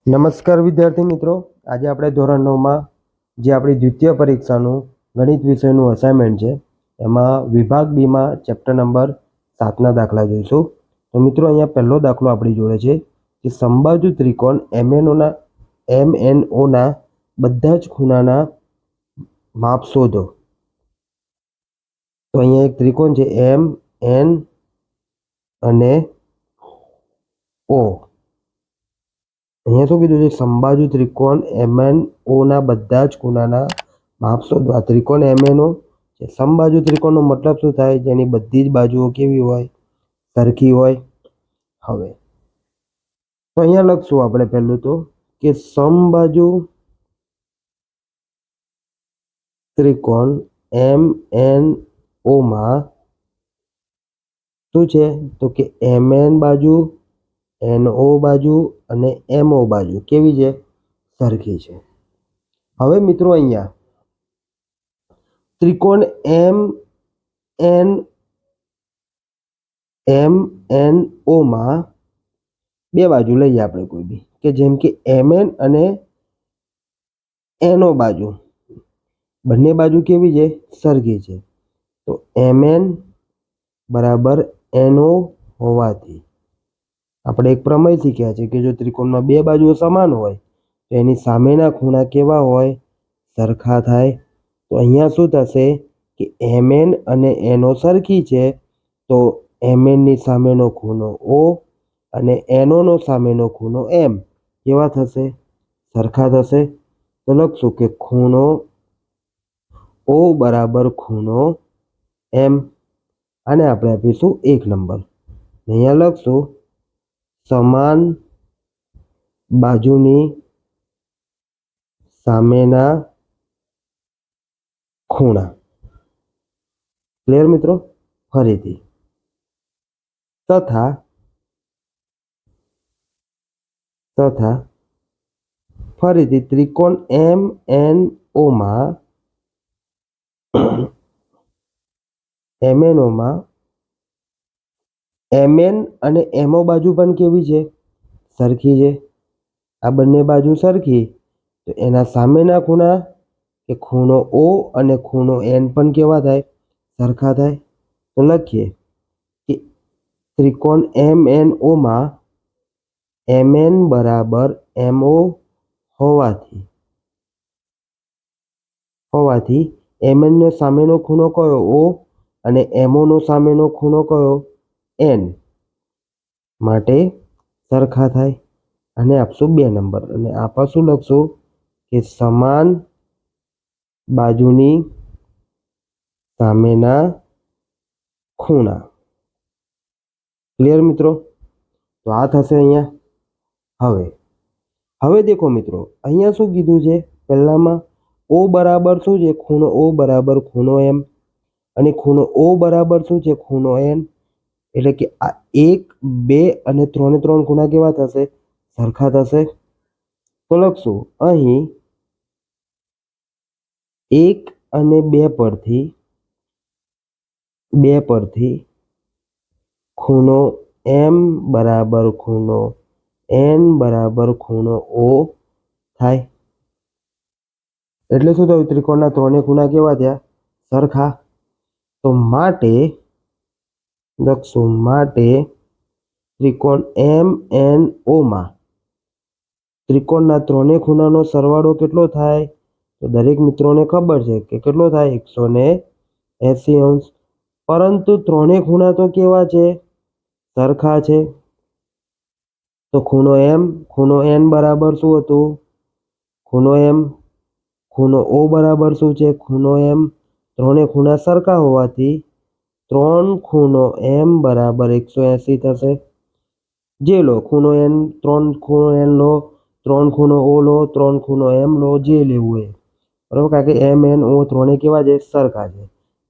નમસ્કાર વિદ્યાર્થી મિત્રો, આજે આપણે ધોરણ 9માં જે આપણી દ્વિતીય પરીક્ષાનું ગણિત વિષયનું અસાઇનમેન્ટ છે એમાં વિભાગ બીમાં ચેપ્ટર નંબર 7ના દાખલા જોઈશું. તો મિત્રો અહીંયા પહેલો દાખલો આપણી જોડે છે કે સમબાજુ ત્રિકોણ MNOના બધા જ ખૂણાના માપ શોધો. તો અહીંયા એક ત્રિકોણ છે MN અને O. અહીંયા શું કીધું છે? સમબાજુ ત્રિકોણ MNOના બધા જ ખૂણાના માપ શોધવા. ત્રિકોણ MNO છે. સમબાજુ ત્રિકોણનો મતલબ શું થાય? જેની બધી જ બાજુઓ કેવી હોય? સરખી હોય. હવે તો અહીંયા લખશું આપણે પહેલું તો કે સમબાજુ ત્રિકોણ MNOમાં શું છે? તો કે MN બાજુ, NO બાજુ અને MO બાજુ કેવી છે? સરખી છે. હવે મિત્રો અહીંયા ત્રિકોણ MNOમાં બે બાજુ લઈએ આપણે કોઈ બી, કે જેમ કે MN અને NO બાજુ બંને બાજુ કેવી છે? સરખી છે. તો MN બરાબર NO હોવાથી આપણે એક પ્રમેય શીખ્યા છે કે જો ત્રિકોણમાં બે બાજુઓ સમાન હોય તો એની સામેના ખૂણા કેવા હોય? સરખા થાય. તો અહીંયા શું થશે કે MN અને NO સરખી છે તો MNની સામેનો ખૂણો O અને NOનો સામેનો ખૂણો M કેવા થશે? સરખા થશે. તો લખશું કે ખૂણો O બરાબર ખૂણો M. આને આપણે આપીશું 1 નંબર. અહીંયા લખશું સમાન બાજુની સામેના ખૂણા. ક્લિયર મિત્રો? ફરીથી તથા ફરીથી ત્રિકોણ MNOમાં MN અને MO બાજુ પણ કેવી છે? સરખી છે. આ બંને બાજુ સરખી તો એના સામેના ખૂણા કે ખૂણો O અને ખૂણો N પણ કેવા થાય? સરખા થાય. તો લખીએ કે ત્રિકોણ MNOમાં MN બરાબર MO હોવાથી MNનો સામેનો ખૂણો કયો? O અને MOનો સામેનો ખૂણો કયો? N. માટે સરખા થાય. અને આપશું 2 નંબર. અને આપણે શું લખશું કે સમાન બાજુની સામેના ખૂણા. ક્લિયર મિત્રો? તો આ થશે અહીંયા. હવે દેખો મિત્રો, અહીંયા શું કીધું છે? પહેલામાં O બરાબર શું છે? ખૂણો O બરાબર ખૂણો M અને ખૂણો O બરાબર શું છે? ખૂણો N. એટલે કે આ 1, 2 અને 3 ખૂણા કેવા થશે? સરખા થશે. તો લખશું અહીં 1 અને 2 પરથી ખૂણો M બરાબર ખૂણો N બરાબર ખૂણો O થાય. એટલે શું થયું? ત્રિકોણના 3 ખૂણા કેવા થયા? સરખા. તો માટે ત્રિકોણ MNOમાં ત્રિકોણના 3 ખૂણાનો સરવાળો કેટલો થાય? તો દરેક મિત્રોને ખબર છે કે કેટલો થાય? 180 અંશ. પરંતુ 3 ખૂણા તો કેવા છે? સરખા છે. તો ખૂણો N બરાબર શું હતું? ખૂણો M. ખૂણો O બરાબર શું છે? ખૂણો M. 3 ખૂણા સરખા હોવાથી 3 ખૂણો M બરાબર 180 થશે. જે લો ખૂણો N, 3 ખૂણો N લો, 3 ખૂણો O લો, 3 ખૂણો M લો, જે લેવું હોય. બરાબર? કારણ કે MN O 3 કેવા છે? સરખા છે.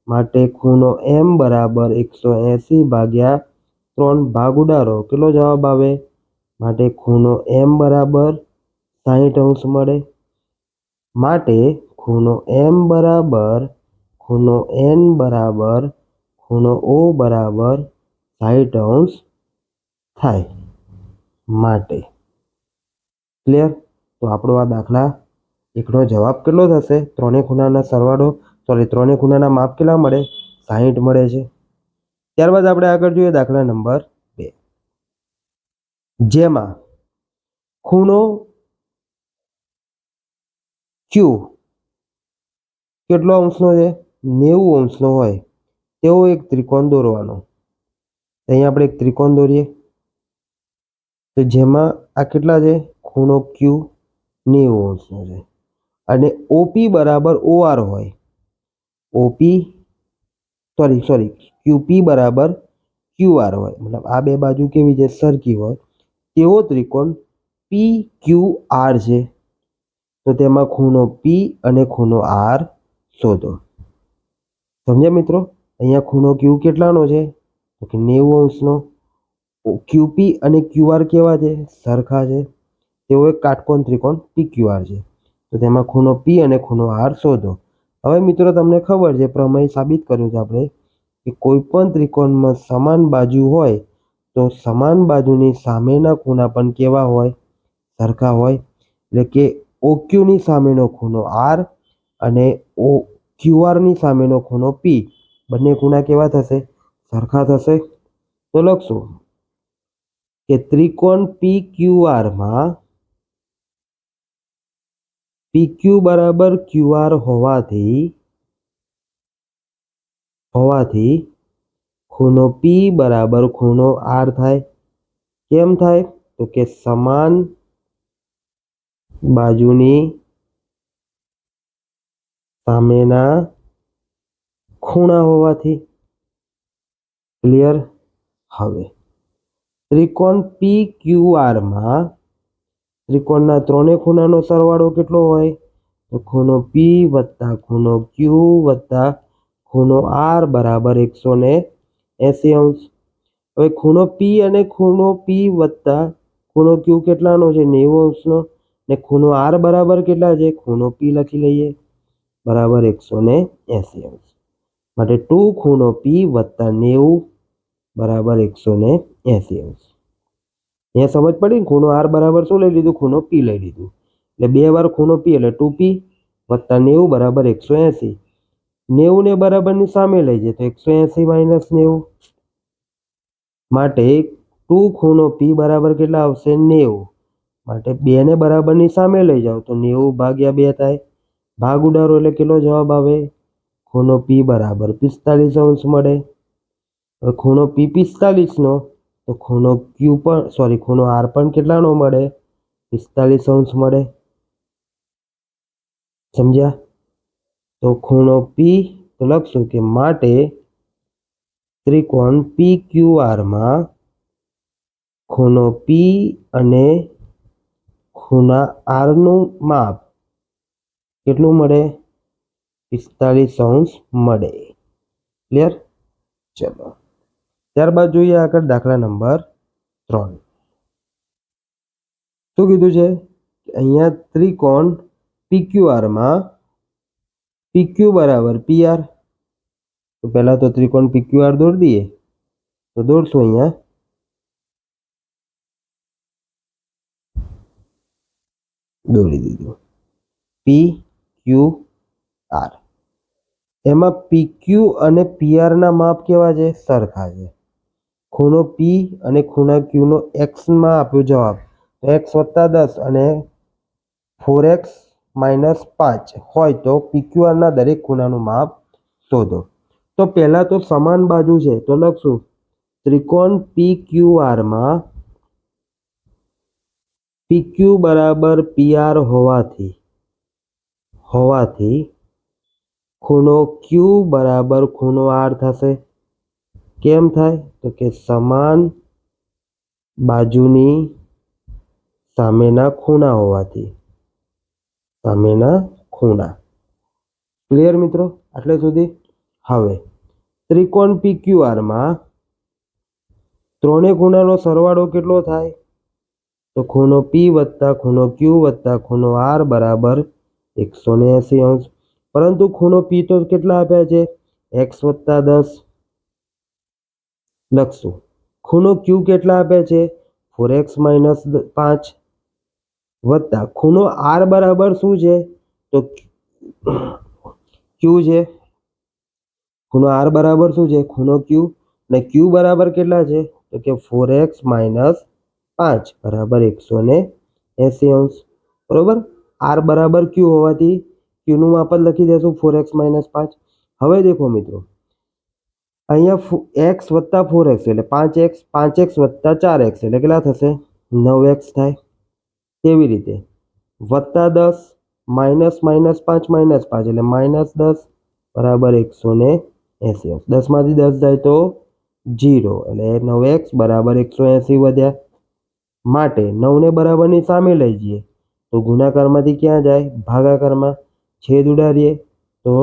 માટે ખૂણો M બરાબર 180 ભાગ્યા 3 ભાગ ઉડાડો. કેટલો જવાબ આવે? માટે ખૂણો M બરાબર 60 અંશ મળે. માટે ખૂણો M બરાબર ખૂણો N બરાબર ખૂણો O બરાબર 60 અંશ થાય. માટે ક્લિયર? તો આપણો આ દાખલા એકનો જવાબ કેટલો થશે? ત્રણેય ખૂણાના સરવાળો ત્રણેય ખૂણાના માપ કેટલા મળે? 60 મળે છે. ત્યારબાદ આપણે આગળ જોઈએ દાખલા નંબર 2, જેમાં ખૂણો ક્યુ કેટલો અંશનો છે? 90 અંશનો હોય તેવો એક ત્રિકોણ દોરવાનો. અહીં આપણે એક ત્રિકોણ દોરીએ તો જેમાં આ કેટલા છે? ખૂણો ક્યુ 90 અંશનો છે અને ઓપી બરાબર ઓઆર હોય. ક્યુપી બરાબર ક્યુઆર હોય, મતલબ આ બે બાજુ કેવી છે? સરખી હોય તેવો ત્રિકોણ પી ક્યુ આર છે. તો તેમાં ખૂણો પી અને ખૂણો આર શોધો. સમજ્યા મિત્રો? અહીંયા ખૂણો ક્યુ કેટલાનો છે? તો કે 90 અંશનો. ક્યુપી અને ક્યુઆર કેવા છે? સરખા છે. તેવો એક કાટકોણ ત્રિકોણ પીક્યુઆર છે. તો તેમાં ખૂણો પી અને ખૂણો આર શોધો. હવે મિત્રો તમને ખબર છે, પ્રમેય સાબિત કર્યું છે આપણે કે કોઈ પણ ત્રિકોણમાં સમાન બાજુ હોય તો સમાન બાજુની સામેના ખૂણા પણ કેવા હોય? સરખા હોય. એટલે કે ઓક્યુની સામેનો ખૂણો આર અને ક્યુઆરની સામેનો ખૂણો પી, બંને ખૂણા કેવા થશે? સરખા થશે. તો લખશું કે ત્રિકોણ PQRમાં PQ બરાબર QR હોવાથી ખૂણો P બરાબર ખૂણો R થાય. કેમ થાય? તો કે સમાન બાજુની સામેના ખૂણા હોવાથી. ક્લિયર? હવે ત્રિકોણ PQRમાં ત્રિકોણના ત્રણેય ખૂણાનો સરવાળો કેટલો હોય? તો ખૂણો P વત્તા ખૂણો Q વત્તા ખૂણો R બરાબર 180 અંશ. હવે ખૂણો P અને ખૂણો P વત્તા ખૂણો Q કેટલાનો છે? 90 અંશનો. ને ખૂણો R બરાબર કેટલા છે? ખૂણો P લખી લઈએ, બરાબર 180 અંશ. માટે 2 ખૂણો P વત્તા 90 બરાબર 180 અંશ. અહીંયા સમજ પડી ને? ખૂણો R બરાબર શું લઈ લીધું? ખૂણો P લઈ લીધું. એટલે 2 વાર ખૂણો P એટલે 2P વત્તા 90 બરાબર 180. 90 ને બરાબરની સામે લઈ જાય તો 180 માઇનસ 90. માટે 2 ખૂણો P બરાબર કેટલા આવશે? 90. માટે 2 ને બરાબરની સામે લઈ જાઓ તો 90 ભાગ્યા 2 થાય. ભાગ ઉડાડો એટલે કેટલો જવાબ આવે? ખૂણો P બરાબર 45 અંશ મળે. હવે ખૂણો P 45 નો તો ખૂણો ખૂણો R પણ કેટલાનો મળે? 45 અંશ મળે. સમજ્યા? તો ખૂણો P તો લખશું કે માટે ત્રિકોણ PQRમાં ખૂણો P અને ખૂણા R નું માપ કેટલું મળે? 45 અંશ મળે. ક્લિયર? ચલો ત્યારબાદ જોઈએ આગળ દાખલા નંબર 3. શું કીધું છે? અહીંયા ત્રિકોણ PQRમાં PQ બરાબર PR. તો પહેલા તો ત્રિકોણ PQR દોરી દઈએ. તો દોરશું અહીંયા દોરી દીધું PQR. એમાં PQ અને PR ના માપ કેવા છે? સરખા છે. ખૂણો P અને ખૂણા Q નો x માં આપ્યો જવાબ x વત્તા 10 અને 4x માઇનસ 5 હોય તો PQR ના દરેક ખૂણાનું માપ શોધો. તો પહેલા તો સમાન બાજુ છે તો લખશું ત્રિકોણ PQRમાં PQ બરાબર PR હોવાથી ખૂણો Q બરાબર ખૂણો R થશે. કેમ થાય? તો કે સમાન બાજુની સામેના ખૂણા હોવાથી. સામેના ખૂણા. ક્લિયર મિત્રો? આટલે સુધી. હવે ત્રિકોણ PQRમાં ત્રણેય ખૂણાનો સરવાળો કેટલો થાય? તો ખૂણો P વત્તા ખૂણો Q વત્તા ખૂણો R બરાબર 180 અંશ. પરંતુ ખૂણો P તો કેટલા આપ્યા છે? x વત્તા 10. લખશું ખૂણો Q કેટલા આપ્યા છે? 4x minus 5. વત્તા ખૂણો આર બરાબર શું છે તો ક્યુ છે. ખૂણો આર બરાબર શું છે ખૂણો ક્યુ અને ક્યુ બરાબર કેટલા છે તો કે 4x - 5 બરાબર 180 અંશ બરોબર. આર બરાબર ક્યુ હોવાથી ક્યુનું માપ જ લખી દેશું 4x - 5. હવે દેખો મિત્રો અહીંયા x વત્તા 4x એટલે 5x 5x વત્તા 4x એટલે કેટલા થશે 9x થાય. તેવી રીતે વત્તા 10 માઇનસ -5 એટલે -10 બરાબર 180. 10માંથી 10 જાય તો 0 એટલે 9x બરાબર 180 વધ્યા. માટે 9 ને બરાબરની સામે લઈ જઈએ તો ગુણાકારમાંથી ક્યાં જાય ભાગાકારમાં. છેદ ઉડાડીએ તો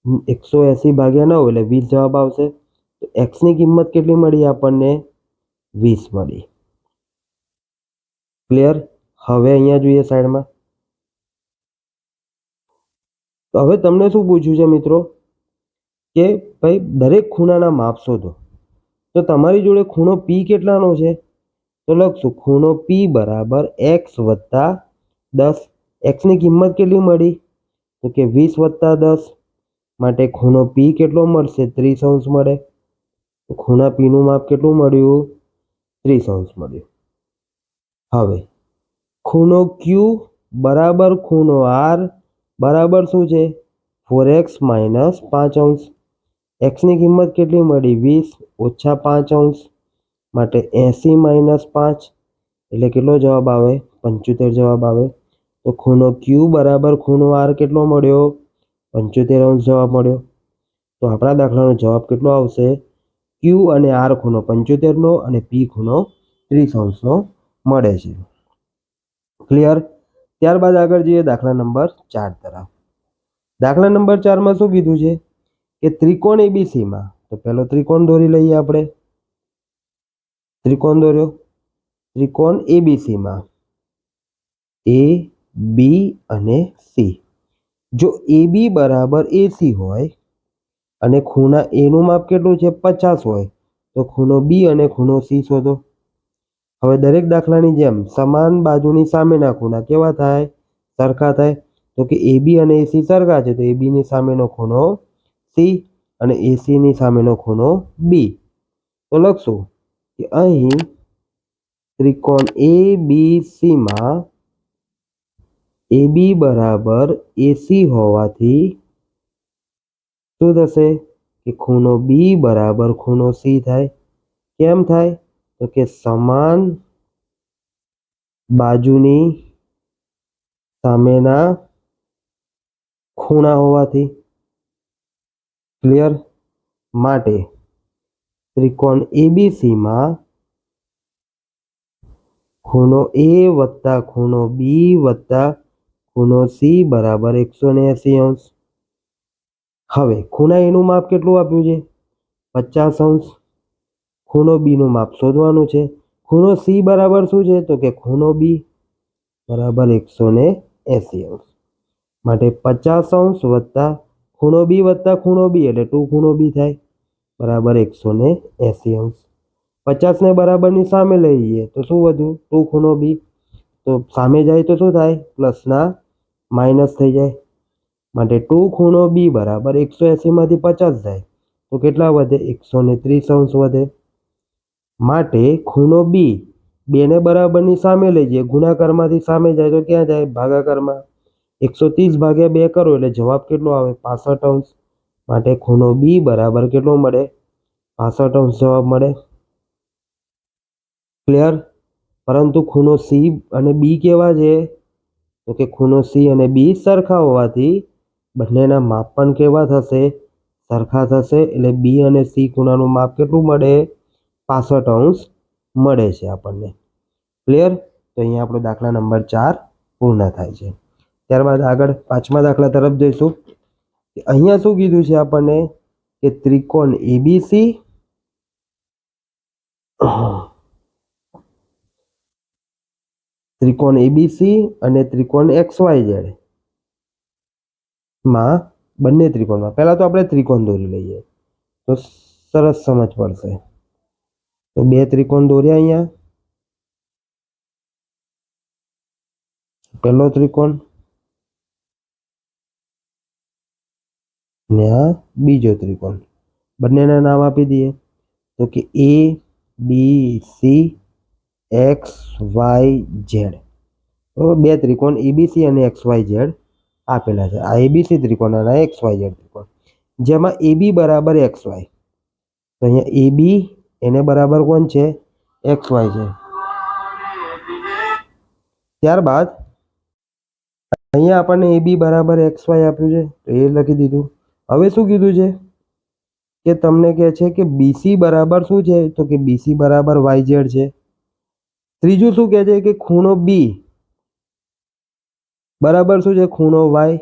180 ભાગ્યા 9 એટલે 20 જવાબ આવશે. તો એક્સની કિંમત કેટલી મળી આપણને 20 મળી. ક્લિયર. હવે અહીંયા જોઈએ સાઈડમાં. તો હવે તમને શું પૂછ્યું છે મિત્રો કે ભાઈ દરેક ખૂણાના માપ શોધો. તો તમારી જોડે ખૂણો પી કેટલાનો છે તો લખશું ખૂણો પી બરાબર x વત્તા 10. એક્સની કિંમત કેટલી મળી તો કે 20 વત્તા 10 માટે ખૂણો પી કેટલો મળશે 30 અંશ મળે. તો ખૂણા પીનું માપ કેટલું મળ્યું 30 અંશ મળ્યું. હવે ખૂણો ક્યુ બરાબર ખૂણો આર બરાબર શું છે 4x - 5 અંશ. એક્સની કિંમત કેટલી મળી 20 ઓછા 5 અંશ માટે 80 - 5 એટલે કેટલો જવાબ આવે 75 જવાબ આવે. તો ખૂણો ક્યુ બરાબર ખૂણો આર કેટલો મળ્યો 75 અંશ જવાબ મળ્યો. તો આપણા દાખલાનો જવાબ કેટલો આવશે ક્યુ અને આર ખૂણો 75નો અને પી ખૂણો 30 અંશનો મળે છે. ક્લિયર. ત્યારબાદ આગળ જઈએ દાખલા નંબર 4 તરફ. દાખલા નંબર 4માં શું કીધું છે કે ત્રિકોણ એબીસીમાં તો પહેલો ત્રિકોણ દોરી લઈએ આપણે. ત્રિકોણ દોર્યો. ત્રિકોણ એબીસીમાં એ બી અને સી. જો AB બરાબર AC હોય અને ખૂણા એનું માપ કેટલું છે 50 હોય તો ખૂણો બી અને ખૂણો સી શોધો. હવે દરેક દાખલાની જેમ સમાન બાજુની સામેના ખૂણા કેવા થાય સરખા થાય. તો કે AB અને AC સરખા છે તો AB ની સામેનો ખૂણો સી અને AC ની સામેનો ખૂણો બી. તો લખશું કે અહીં ત્રિકોણ ABCમાં AB બરાબર AC હોવાથી શું થશે કે ખૂણો બી બરાબર ખૂણો સી થાય. કેમ થાય તો કે સમાન બાજુની સામેના ખૂણા હોવાથી. ક્લિયર. માટે ત્રિકોણ એબીસીમાં ખૂણો એ વત્તા ખૂણો બી વત્તા ખૂણો સી બરાબર 180 અંશ. હવે ખૂણા એનું માપ કેટલું આપ્યું છે 50 અંશ. ખૂણો બીનું માપ શોધવાનું છે. ખૂણો સી બરાબર શું છે તો કે ખૂણો બી બરાબર 180 અંશ. માટે 50 અંશ વત્તા ખૂણો બી વત્તા ખૂણો બી એટલે 2 ખૂણો બી થાય બરાબર 180 અંશ. 50 ને બરાબરની સામે લઈ જઈએ તો શું વધ્યું 2 ખૂણો બી. તો સામે જાય તો શું થાય પ્લસના માઇનસ થઈ જાય. માટે 2 ખૂણો બી બરાબર 180માંથી 50 જાય તો કેટલા વધે 130 અંશ વધે. માટે ખૂણો બી 2 ને બરાબરની સામે લઈ જઈએ ગુણાકારમાંથી સામે જાય તો ક્યાં જાય ભાગાકારમાં. 130 ભાગ્યા 2 કરો એટલે જવાબ કેટલો આવે 65 અંશ. માટે ખૂણો બી બરાબર કેટલો મળે 65 અંશ જવાબ મળે. ક્લિયર. પરંતુ ખૂણો સી અને બી કેવા છે તો કે ખૂણો સી અને બી સરખા હોવાથી બંનેના માપ પણ કેવા થશે સરખા થશે. એટલે બી અને સી ખૂણાનું માપ કેટલું મળે 65 અંશ મળે છે આપણને. ક્લિયર. તો અહીંયા આપણો દાખલા નંબર 4 પૂર્ણ થાય છે. ત્યારબાદ આગળ 5મા દાખલા તરફ જઈશું. અહીંયા શું કીધું છે આપણને કે ત્રિકોણ એબીસી ત્રિકોણ એબીસી અને ત્રિકોણ XYZ માં બંને ત્રિકોણમાં પહેલા તો આપણે ત્રિકોણ દોરી લઈએ તો સરસ સમજ પડશે. તો બે ત્રિકોણ દોર્યા અહીંયા. પહેલો ત્રિકોણ ને આ બીજો ત્રિકોણ, બંનેના નામ આપી દઈએ તો કે A B C X Y Z. બરાબર, બે ત્રિકોણ એબીસી અને એક્સ વાય ઝેડ આપેલા છે. આ એબીસી ત્રિકોણ અને એક્સ વાય ઝેડ ત્રિકોણ, જેમાં એબી બરાબર એક્સ વાય. તો અહીંયા એબી એને બરાબર કોણ છે? એક્સ વાય છે. ત્યારબાદ અહીંયા આપણને એબી બરાબર એક્સ વાય આપ્યું છે, તો એ લખી દીધું. હવે શું કીધું છે કે તમને કહે છે કે બીસી બરાબર શું છે? તો કે બીસી બરાબર વાય ઝેડ છે. ત્રીજું શું કહે છે કે ખૂણો બી બરાબર શું છે? ખૂણો વાય.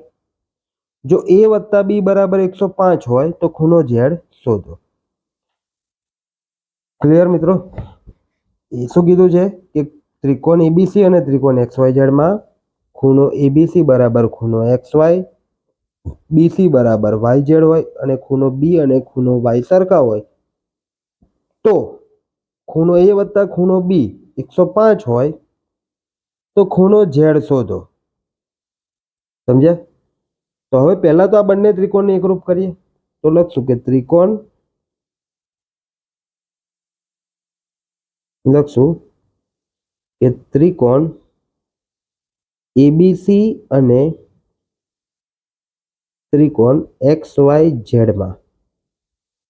જો એ વત્તા બી બરાબર 105 હોય તો ખૂણો ઝેડ શોધો. ક્લિયર મિત્રો? એ શું કીધું છે કે ત્રિકોણ એબીસી અને ત્રિકોણ એક્સ વાય ઝેડમાં ખૂણો એબીસી બરાબર ખૂણો એક્સ વાય, બીસી બરાબર વાય ઝેડ હોય અને ખૂણો બી અને ખૂણો વાય સરખા હોય તો ખૂણો એ વત્તા ખૂણો બી 105 હોય તો ખૂણો ઝેડ શોધો. સમજ્યા? તો હવે પહેલા તો આ બંને ત્રિકોણને એકરૂપ કરીએ. તો લખશું કે ત્રિકોણ એબીસી અને ત્રિકોણ એક્સ વાય ઝેડમાં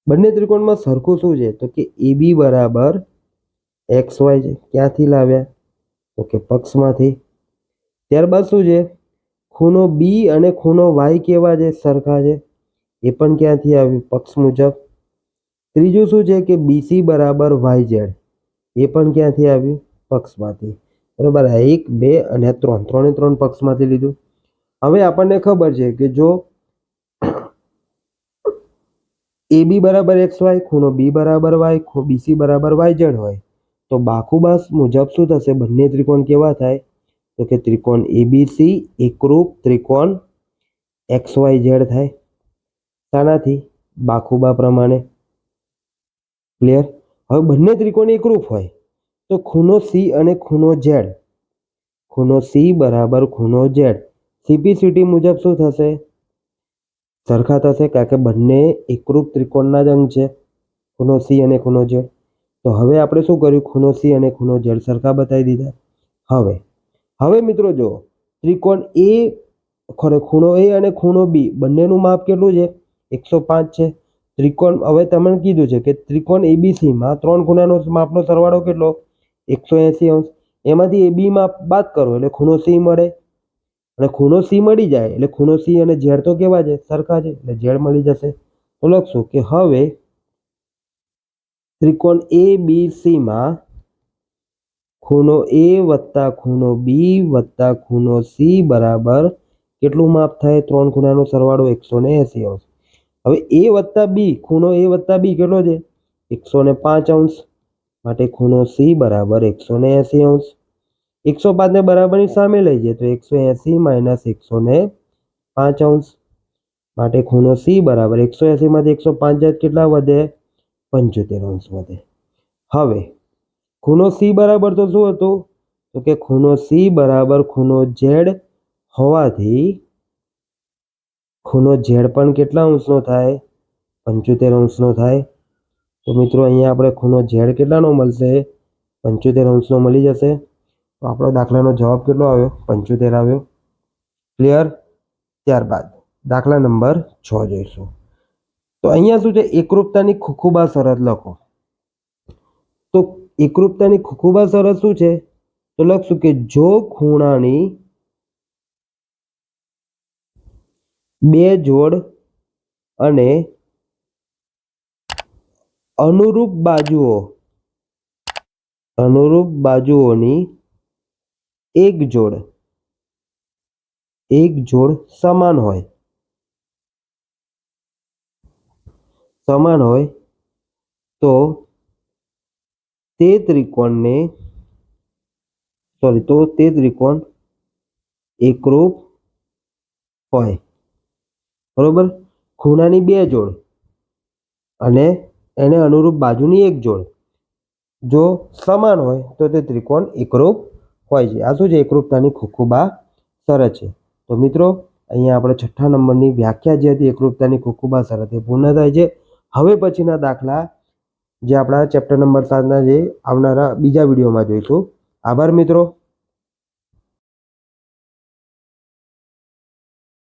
બંને ત્રિકોણમાં સરખું શું છે? તો કે એબી બરાબર એક્સ વાય છે. ક્યાંથી લાવ્યા? તો કે પક્ષમાંથી. ત્યારબાદ શું છે? ખૂણો બી અને ખૂણો વાય કેવા છે? સરખા છે. એ પણ ક્યાંથી આવ્યું? પક્ષ મુજબ. ત્રીજું શું છે કે બીસી બરાબર વાય ઝેડ, એ પણ ક્યાંથી આવ્યું? પક્ષમાંથી. બરાબર, 1 2 અને 3 ત્રણે ત્રણ પક્ષમાંથી લીધું. હવે આપણને ખબર છે કે જો એબી બરાબર એક્સ વાય, ખૂણો બી બરાબર વાય, બીસી બરાબર વાય ઝેડ હોય તો બાખુબાસ મુજબ શું થશે? બંને ત્રિકોણ કેવા થાય? તો કે ત્રિકોણ એબીસી એકરૂપ ત્રિકોણ એક્સ વાય ઝેડ થાય. શાનાથી? બાખુબા પ્રમાણે. ક્લિયર? હવે બંને ત્રિકોણ એકરૂપ હોય તો ખૂણો સી અને ખૂણો ઝેડ, ખૂણો સી બરાબર ખૂણો ઝેડ સીપીસીટી મુજબ શું થશે? સરખા થશે, કારણ કે બંને એકરૂપ ત્રિકોણના જ અંગ છે, ખૂણો સી અને ખૂણો ઝેડ. તો હવે આપણે શું કર્યું? ખૂણો સી અને ખૂણો ઝેડ સરખા બતાવી દીધા. હવે મિત્રો જો ત્રિકોણ ખૂણો એ અને ખૂણો બી બંનેનું માપ કેટલું છે? 105 છે. ત્રિકોણ હવે તમને કીધું છે કે ત્રિકોણ એબીસીમાં ત્રણ ખૂણાનો માપનો સરવાળો કેટલો? 180 અંશ. એમાંથી એબી માપ બાદ કરો એટલે ખૂણો સી મળે, અને ખૂણો સી મળી જાય એટલે ખૂણો સી અને ઝેડ તો કેવા છે? સરખા છે, એટલે ઝેડ મળી જશે. તો લખશું કે હવે ત્રિકોણ એબીસીમાં ખૂણો એ વત્તા ખૂણો બી વત્તા ખૂણો સી બરાબર કેટલું માપ થાય? ત્રણ ખૂણાનો સરવાળો 180 અંશ. હવે એ વત્તા બી, ખૂણો એ વત્તા બી કેટલો છે? 105 અંશ. માટે ખૂણો સી બરાબર 180 અંશ. 105 ને બરાબરની સામે લઈ જઈએ તો 180 માઇનસ 105 અંશ. માટે ખૂણો સી બરાબર 180 માંથી 105 જાય કેટલા વધે? 75 અંશ વધે. હવે ખૂણો સી બરાબર તો શું હતું? તો કે ખૂણો સી બરાબર ખૂણો ઝેડ હોવાથી ખૂણો ઝેડ પણ કેટલા અંશનો થાય? 75 અંશનો થાય. તો મિત્રો અહીંયા આપણે ખૂણો ઝેડ કેટલાનો મળશે? 75 અંશનો મળી જશે. તો આપણો દાખલાનો જવાબ કેટલો આવ્યો? 75 આવ્યો. ક્લિયર? ત્યારબાદ દાખલા નંબર 6 જોઈશું. તો અહીંયા શું છે? એકરૂપતાની ખુખુબા શરત લખો. તો એકરૂપતાની ખુખુબા શરત શું છે? તો લખશું કે જો ખૂણાની બે જોડ અને અનુરૂપ બાજુઓની એક જોડ સમાન હોય તો તે ત્રિકોણ એકરૂપ હોય. બરોબર? ખૂણાની બે જોડ અને એને અનુરૂપ બાજુની એક જોડ જો સમાન હોય તો તે ત્રિકોણ એકરૂપ હોય છે. આ શું છે? એકરૂપતાની ખુખુબા શરત છે. તો મિત્રો અહીંયા આપણે 6ઠ્ઠા નંબરની વ્યાખ્યા જે હતી એકરૂપતાની કુકુબા શરત એ પૂર્ણ થાય છે. હવે પછીના દાખલા જે આપણા ચેપ્ટર નંબર 7ના જે આવનારા બીજા વિડીયોમાં જોઈશું. આભાર મિત્રો.